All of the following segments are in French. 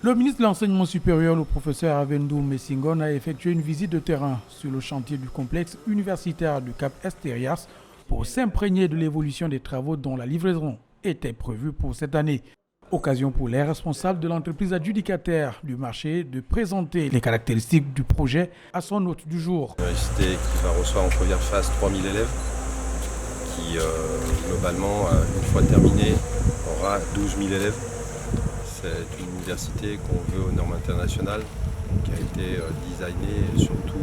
Le ministre de l'Enseignement supérieur, le professeur Avendou Messingon, a effectué une visite de terrain sur le chantier du complexe universitaire du Cap Esterias pour s'imprégner de l'évolution des travaux dont la livraison était prévue pour cette année. Occasion pour les responsables de l'entreprise adjudicataire du marché de présenter les caractéristiques du projet à son hôte du jour. L'université qui va recevoir en première phase 3000 élèves qui, globalement, une fois terminée, aura 12 000 élèves. C'est une université qu'on veut aux normes internationales, qui a été designée et surtout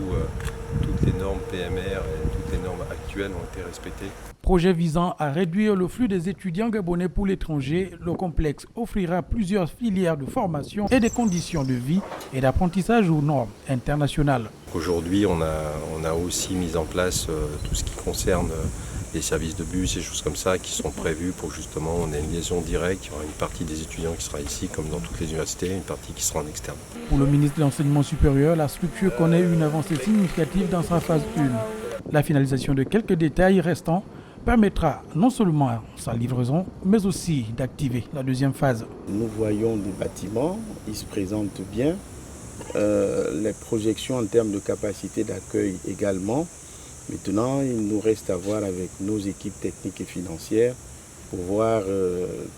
toutes les normes PMR et toutes les normes actuelles ont été respectées. Projet visant à réduire le flux des étudiants gabonais pour l'étranger, le complexe offrira plusieurs filières de formation et des conditions de vie et d'apprentissage aux normes internationales. Aujourd'hui, on a aussi mis en place tout ce qui concerne les services de bus et choses comme ça qui sont prévus pour justement, on a une liaison directe, il y aura une partie des étudiants qui sera ici comme dans toutes les universités, une partie qui sera en externe. Pour le ministre de l'Enseignement supérieur, la structure connaît une avancée significative dans sa phase 1. La finalisation de quelques détails restants permettra non seulement sa livraison, mais aussi d'activer la deuxième phase. Nous voyons des bâtiments, ils se présentent bien, les projections en termes de capacité d'accueil également. Maintenant, il nous reste à voir avec nos équipes techniques et financières pour voir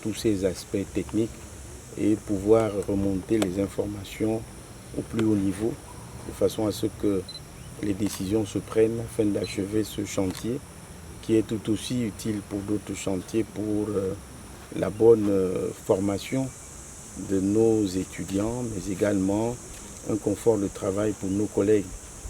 tous ces aspects techniques et pouvoir remonter les informations au plus haut niveau de façon à ce que les décisions se prennent afin d'achever ce chantier qui est tout aussi utile pour d'autres chantiers pour la bonne formation de nos étudiants, mais également un confort de travail pour nos collègues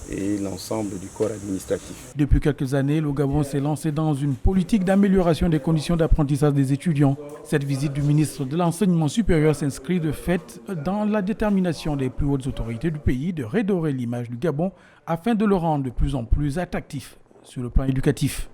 et l'ensemble du corps administratif. Depuis quelques années, le Gabon s'est lancé dans une politique d'amélioration des conditions d'apprentissage des étudiants. Cette visite du ministre de l'Enseignement supérieur s'inscrit de fait dans la détermination des plus hautes autorités du pays de redorer l'image du Gabon afin de le rendre de plus en plus attractif sur le plan éducatif.